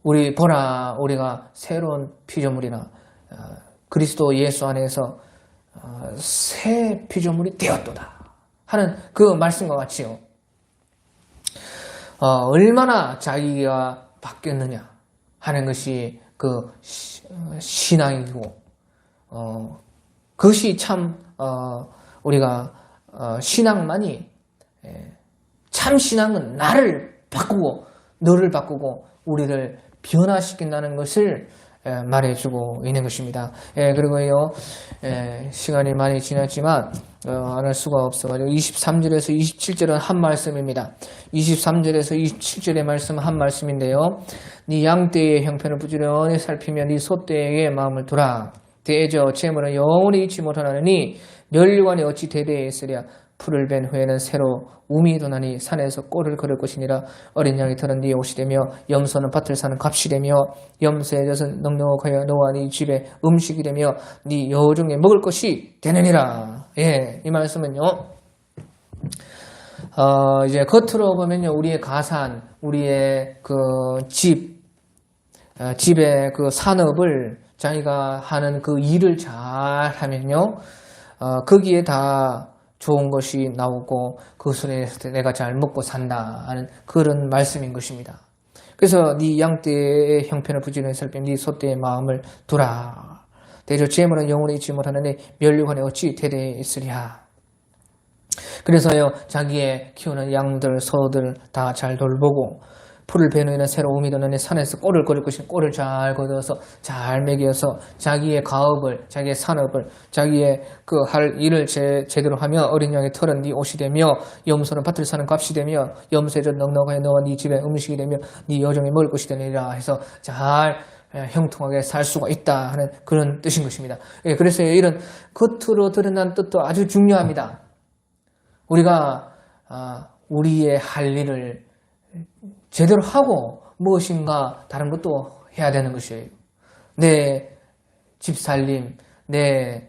우리가 새로운 피조물이나, 그리스도 예수 안에서 새 피조물이 되었도다. 하는 그 말씀과 같이요. 얼마나 자기가 바뀌었느냐 하는 것이 그 신앙이고, 그것이 참, 우리가, 신앙만이, 참 신앙은 나를 바꾸고, 너를 바꾸고, 우리를 변화시킨다는 것을 말해주고 있는 것입니다. 그리고요, 시간이 많이 지났지만, 안 할 수가 없어가지고, 23절에서 27절은 한 말씀입니다. 23절에서 27절의 말씀은 한 말씀인데요. 네 양떼의 형편을 부지런히 살피며 네 소떼에게 마음을 두라. 대저 재물은 영원히 잊지 못하나니 멸류관이 어찌 대대에 있으랴. 풀을 벤 후에는 새로 우미 도나니 산에서 꼴을 걸을 것이니라. 어린 양이 들은 네 옷이 되며 염소는 밭을 사는 값이 되며 염소의 젖은 넉넉하여 너와 네 집에 음식이 되며 네 여종에 먹을 것이 되느니라. 예, 이 말씀은요. 이제 겉으로 보면요, 우리의 가산, 우리의 그 집의 그 산업을 자기가 하는 그 일을 잘 하면요, 거기에 다 좋은 것이 나오고 그것을 내가 잘 먹고 산다 하는 그런 말씀인 것입니다. 그래서 네 양떼의 형편을 부지런히 살피며 네 소떼의 마음을 두라. 대저 재물은 영원히 잊지 못하는데 멸류관에 어찌 대대에 있으랴. 그래서요, 자기의 키우는 양들, 소들 다 잘 돌보고 풀을 베누이는 새로 우미 도는 산에서 꼴을 거릴 것이니 꼴을 잘 거둬서 잘 먹여서 자기의 가업을, 자기의 산업을, 자기의 그 할 일을 제대로 하며 어린 양의 털은 네 옷이 되며 염소는 밭을 사는 값이 되며 염소의 젖 넉넉하여 너와 네 집에 음식이 되며 네 여종이 먹을 것이 되느니라 해서 잘 형통하게 살 수가 있다 하는 그런 뜻인 것입니다. 그래서 이런 겉으로 드러난 뜻도 아주 중요합니다. 우리가 우리의 할 일을 제대로 하고 무엇인가 다른 것도 해야 되는 것이에요. 내 집살림, 내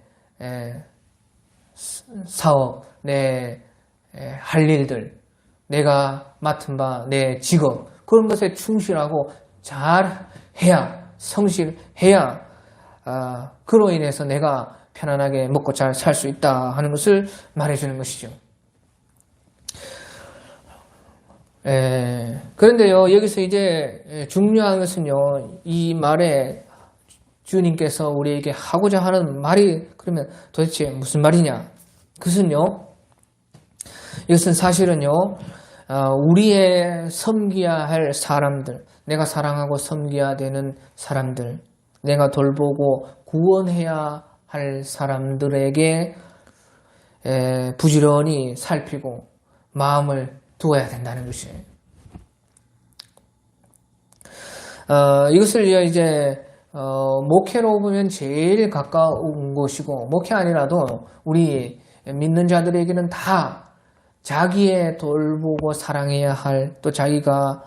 사업, 내 할 일들, 내가 맡은 바, 내 직업, 그런 것에 충실하고 잘 해야, 성실해야, 그로 인해서 내가 편안하게 먹고 잘 살 수 있다 하는 것을 말해주는 것이죠. 그런데요, 여기서 이제 중요한 것은요, 이 말에 주님께서 우리에게 하고자 하는 말이 그러면 도대체 무슨 말이냐? 그것은요, 이것은 사실은요, 우리의 섬겨야 할 사람들, 내가 사랑하고 섬겨야 되는 사람들, 내가 돌보고 구원해야 할 사람들에게 부지런히 살피고 마음을 두어야 된다는 것이에요. 이것을 이제 목회로 보면 제일 가까운 것이고, 목회 아니라도 우리 믿는 자들에게는 다 자기의 돌보고 사랑해야 할, 또 자기가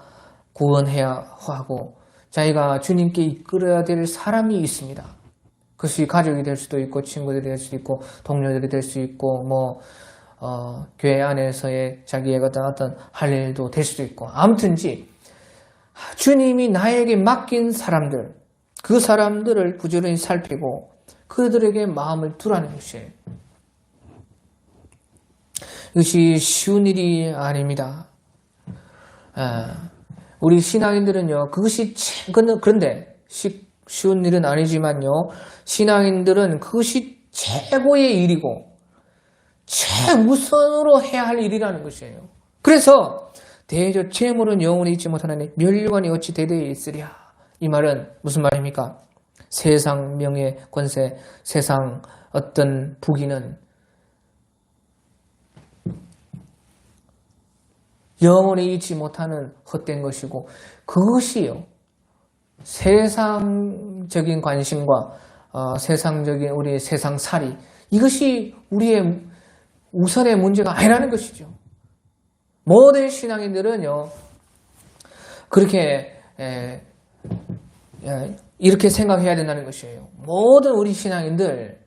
구원해야 하고 자기가 주님께 이끌어야 될 사람이 있습니다. 그것이 가족이 될 수도 있고, 친구들이 될 수도 있고, 동료들이 될 수 있고, 교회 안에서의 자기의 어떤 할 일도 될 수도 있고, 아무튼지, 주님이 나에게 맡긴 사람들, 그 사람들을 부지런히 살피고, 그들에게 마음을 두라는 것이에요. 이것이 쉬운 일이 아닙니다. 우리 신앙인들은요, 그런데 쉬운 일은 아니지만요, 신앙인들은 그것이 최고의 일이고, 최우선으로 해야 할 일이라는 것이에요. 그래서, 대저 재물은 영원히 있지 못하나니 멸류관이 어찌 대대에 있으랴. 이 말은 무슨 말입니까? 세상 명예, 권세, 세상 어떤 부귀는 영원히 잊지 못하는 헛된 것이고, 그것이요, 세상적인 관심과 세상적인 우리의 세상살이, 이것이 우리의 우선의 문제가 아니라는 것이죠. 모든 신앙인들은요, 그렇게 이렇게 생각해야 된다는 것이에요. 모든 우리 신앙인들은요,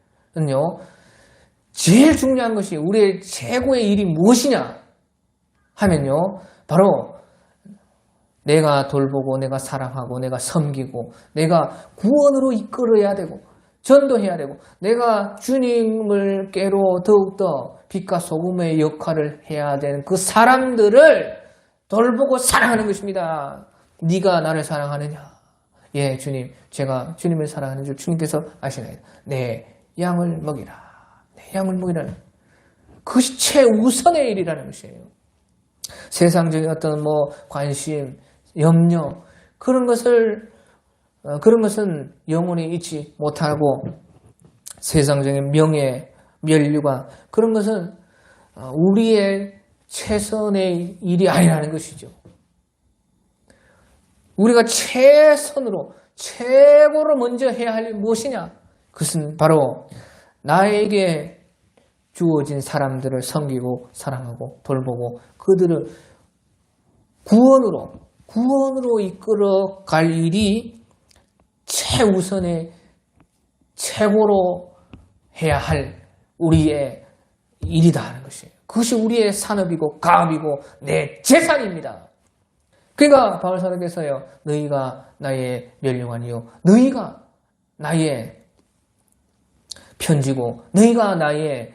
제일 중요한 것이 우리의 최고의 일이 무엇이냐 하면요, 바로 내가 돌보고, 내가 사랑하고, 내가 섬기고, 내가 구원으로 이끌어야 되고, 전도해야 되고, 내가 주님을 깨로 더욱더 빛과 소금의 역할을 해야 되는 그 사람들을 돌보고 사랑하는 것입니다. 네가 나를 사랑하느냐? 예, 주님, 제가 주님을 사랑하는 줄 주님께서 아시나이다. 내 양을 먹이라. 내 양을 먹이라. 그것이 최우선의 일이라는 것이에요. 세상적인 어떤 관심, 염려, 그런 것은 영원히 잊지 못하고, 세상적인 명예, 멸류관, 그런 것은 우리의 최선의 일이 아니라는 것이죠. 우리가 최선으로, 최고로 먼저 해야 할 일이 무엇이냐? 그것은 바로 나에게 주어진 사람들을 섬기고, 사랑하고, 돌보고, 그들을 구원으로 이끌어 갈 일이 최우선의, 최고로 해야 할 우리의 일이다 하는 것이에요. 그것이 우리의 산업이고 가업이고 내 재산입니다. 그러니까 바울 사도께서요, 너희가 나의 멸류관이요, 너희가 나의 편지고, 너희가 나의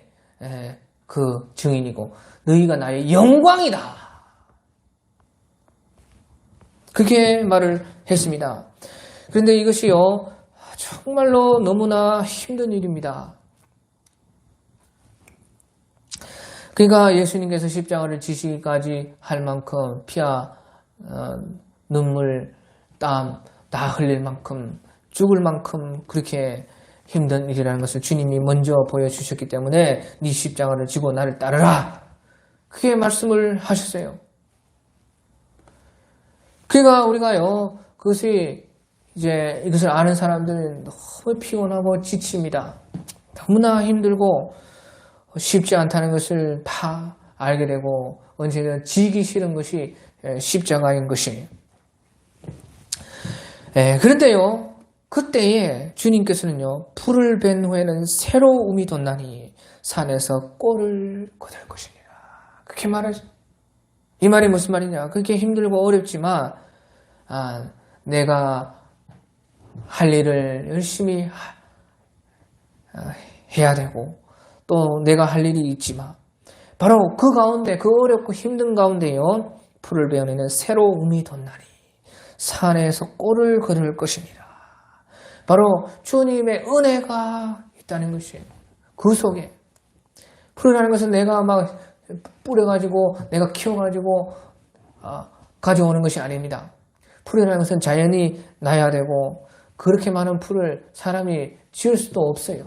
그 증인이고, 너희가 나의 영광이다. 그렇게 말을 했습니다. 그런데 이것이요, 정말로 너무나 힘든 일입니다. 그러니까 예수님께서 십자가를 지시기까지 할 만큼 피와 눈물, 땀 다 흘릴 만큼, 죽을 만큼 그렇게 힘든 일이라는 것을 주님이 먼저 보여주셨기 때문에 네 십자가를 지고 나를 따르라. 그게 말씀을 하셨어요. 그러니까 우리가요, 이것을 아는 사람들은 너무 피곤하고 지칩니다. 너무나 힘들고 쉽지 않다는 것을 다 알게 되고, 언제나 지기 싫은 것이 십자가인 것이에요. 그런데요, 그때에 주님께서는요, 풀을 벤 후에는 새로움이 돋나니 산에서 꼴을 거둘 것이니라. 그렇게 말하죠. 이 말이 무슨 말이냐? 그렇게 힘들고 어렵지만, 내가 할 일을 열심히 해야 되고, 또 내가 할 일이 있지만, 바로 그 가운데, 그 어렵고 힘든 가운데요, 풀을 베어내는 새로움이 돋나니 산에서 꼴을 거둘 것이니라. 바로 주님의 은혜가 있다는 것이에요. 그 속에. 풀이라는 것은 내가 막 뿌려가지고, 내가 키워가지고 가져오는 것이 아닙니다. 풀이라는 것은 자연히 나야 되고, 그렇게 많은 풀을 사람이 지을 수도 없어요.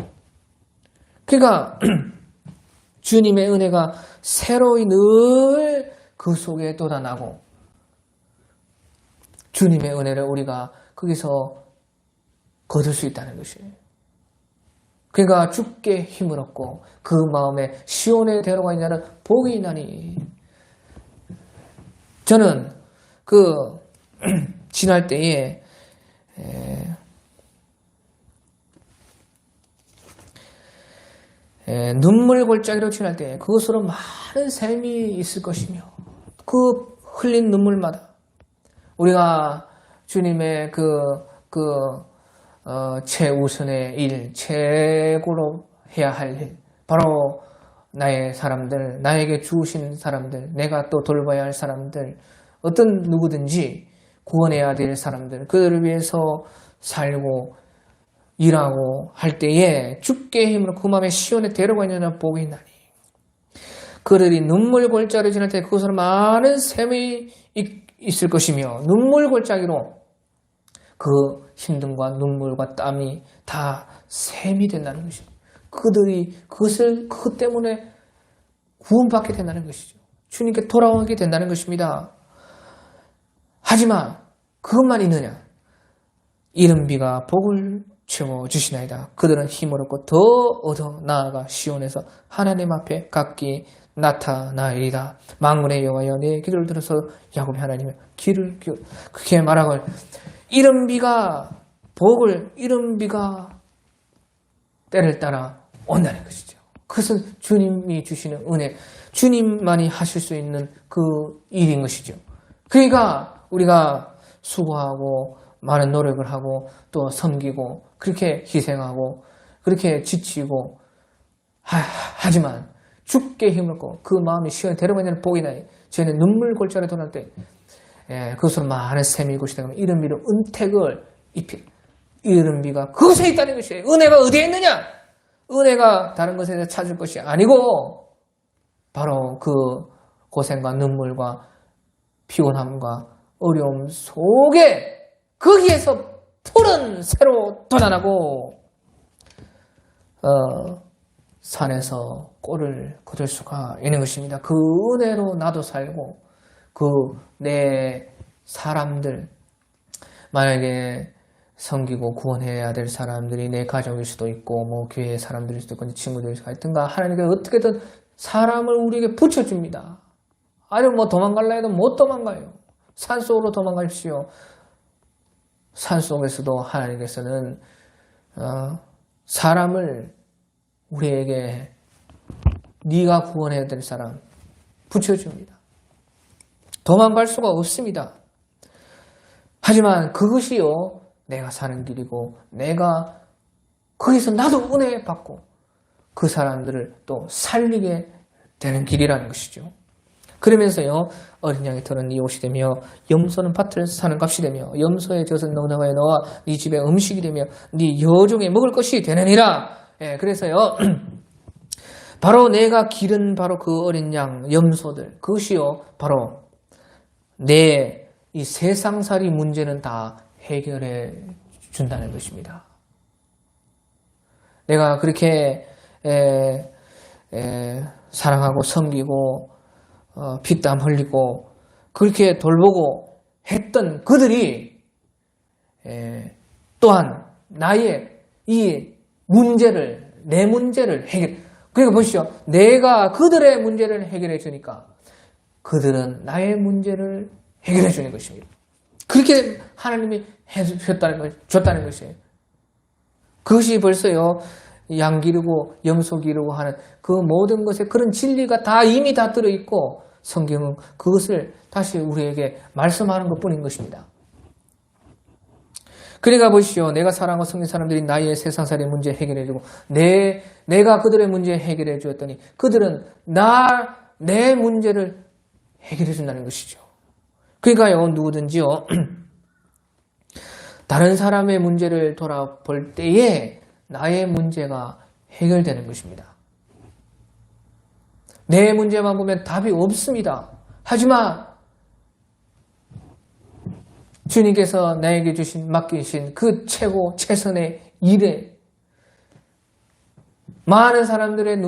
그러니까 주님의 은혜가 새로이 늘 그 속에 돋아나고, 주님의 은혜를 우리가 거기서 거둘 수 있다는 것이에요. 그러니까 주께 힘을 얻고 그 마음에 시온의 대로가 있냐는 복이 있나니. 저는 지날 때에 눈물 골짜기로 지날 때 그것으로 많은 샘이 있을 것이며 그 흘린 눈물마다 우리가 주님의 최우선의 일, 최고로 해야 할 일, 바로 나의 사람들, 나에게 주신 사람들, 내가 또 돌봐야 할 사람들, 어떤 누구든지 구원해야 될 사람들, 그들을 위해서 살고 일하고 할 때에 주께 힘으로 그 마음에 시온에 데려가 있는 복이 있나니 그들이 눈물 골짜기를 지날 때 그것으로 많은 샘이 있을 것이며 눈물 골짜기로 그 힘듦과 눈물과 땀이 다 샘이 된다는 것이죠. 그들이 그것 때문에 구원받게 된다는 것이죠. 주님께 돌아오게 된다는 것입니다. 하지만 그것만 있느냐? 이른 비가 복을 채워주시나이다. 그들은 힘을 얻고 더 얻어 나아가 시온에서 하나님 앞에 각기 나타나리이다. 만군의 여호와여 내 기도를 들어서 야곱의 하나님의 귀를 기울여. 그렇게 말하고 이른 비가 때를 따라 온다는 것이죠. 그것은 주님이 주시는 은혜, 주님만이 하실 수 있는 그 일인 것이죠. 그러니까 우리가 수고하고 많은 노력을 하고 또 섬기고 그렇게 희생하고 그렇게 지치고 하지만 죽게 힘을 얻고 그 마음이 시원히 데려가는 복이 나니 저희는 눈물 골짜기에 도날 때 그것으로 많은 샘이 곳이 되면 이른 비로 은택을 입히 이른 비가 그것에 있다는 것이에요. 은혜가 어디에 있느냐? 은혜가 다른 것에서 찾을 것이 아니고 바로 그 고생과 눈물과 피곤함과 어려움 속에 거기에서 푸른 새로 돋아나고 산에서 꼴을 거둘 수가 있는 것입니다. 그 은혜로 나도 살고 그 내 사람들 만약에 섬기고 구원해야 될 사람들이 내 가족일 수도 있고 뭐 교회 사람들일 수도 있고 친구들일 수도 있든가 하나님께 어떻게든 사람을 우리에게 붙여줍니다. 아니면 뭐 도망갈라 해도 못 도망가요. 산속으로 도망가십시오. 산속에서도 하나님께서는 사람을 우리에게 네가 구원해야 될 사람 붙여줍니다. 도망갈 수가 없습니다. 하지만 그것이요 내가 사는 길이고 내가 거기서 나도 은혜 받고 그 사람들을 또 살리게 되는 길이라는 것이죠. 그러면서요 어린 양의 털은 네 옷이 되며 염소는 밭을 사는 값이 되며 염소의 젖은 너나가에 너와 네 집의 음식이 되며 네 여종의 먹을 것이 되느니라. 그래서요 바로 내가 기른 바로 그 어린 양 염소들 그것이요 바로 내 이 세상살이 문제는 다 해결해 준다는 것입니다. 내가 그렇게 사랑하고 섬기고 피땀 흘리고 그렇게 돌보고 했던 그들이 또한 나의 이 문제를 내 문제를 그러니까 보시죠. 내가 그들의 문제를 해결해 주니까 그들은 나의 문제를 해결해 주는 것입니다. 그렇게 하나님이 줬다는 것이에요. 그것이 벌써요 양 기르고 염소 기르고 하는 그 모든 것에 그런 진리가 다 이미 다 들어있고 성경은 그것을 다시 우리에게 말씀하는 것뿐인 것입니다. 그러니까 보시오. 내가 사랑하고 섬긴 사람들이 나의 세상살이 문제 해결해주고 내가 그들의 문제 해결해 주었더니 그들은 내 문제를 해결해 준다는 것이죠. 그러니까요 누구든지요 다른 사람의 문제를 돌아볼 때에 나의 문제가 해결되는 것입니다. 내 문제만 보면 답이 없습니다. 하지만 주님께서 나에게 맡기신 그 최선의 일에 많은 사람들의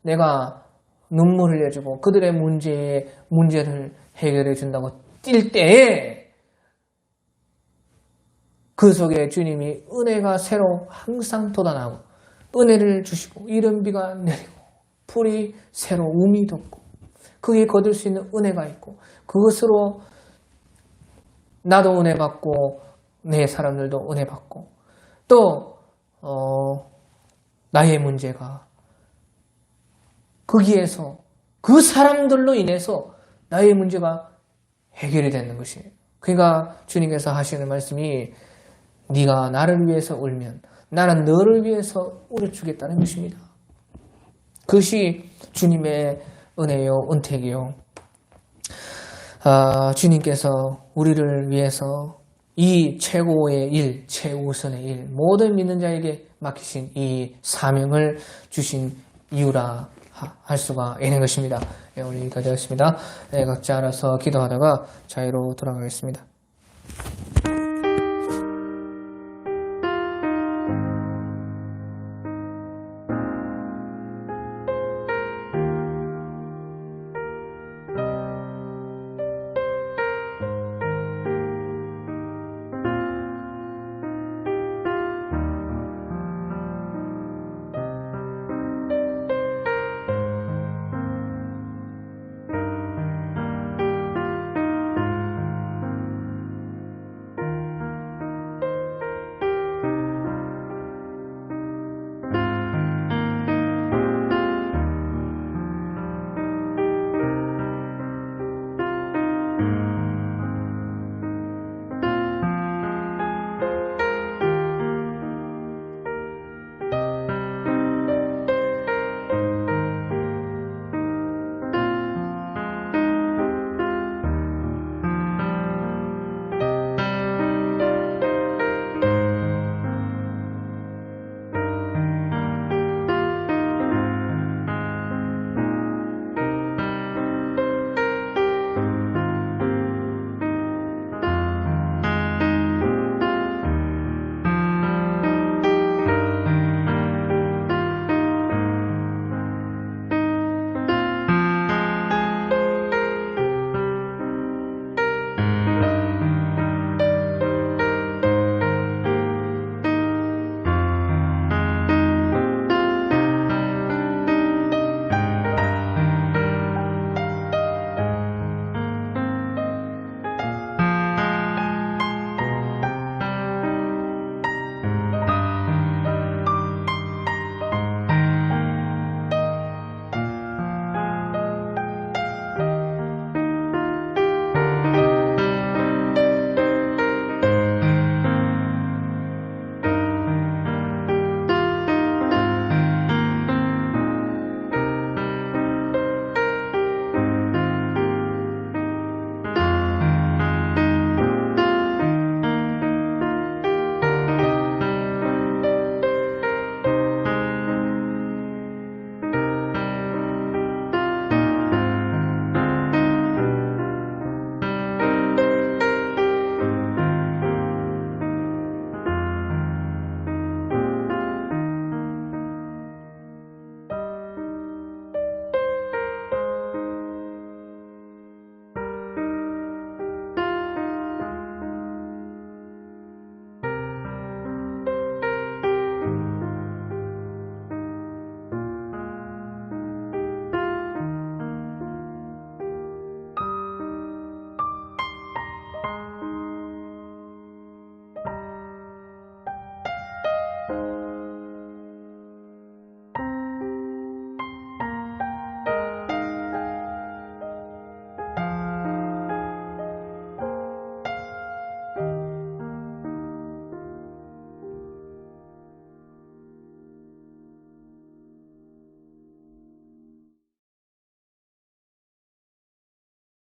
내가 눈물을 흘려주고 그들의 문제를 해결해 준다고 뛸 때에 그 속에 주님이 은혜가 새로 항상 돋아나고 은혜를 주시고 이른 비가 내리고 풀이 새로 움이 돋고 거기에 거둘 수 있는 은혜가 있고 그것으로 나도 은혜 받고 내 사람들도 은혜 받고 또 나의 문제가 거기에서 그 사람들로 인해서 나의 문제가 해결이 되는 것이에요. 그러니까 주님께서 하시는 말씀이 네가 나를 위해서 울면 나는 너를 위해서 울어주겠다는 것입니다. 그것이 주님의 은혜요, 은택이요. 주님께서 우리를 위해서 이 최고의 일, 최우선의 일, 모든 믿는 자에게 맡기신 이 사명을 주신 이유라 할 수가 있는 것입니다. 오늘 여기까지 하겠습니다. 각자 알아서 기도하다가 자유로 돌아가겠습니다.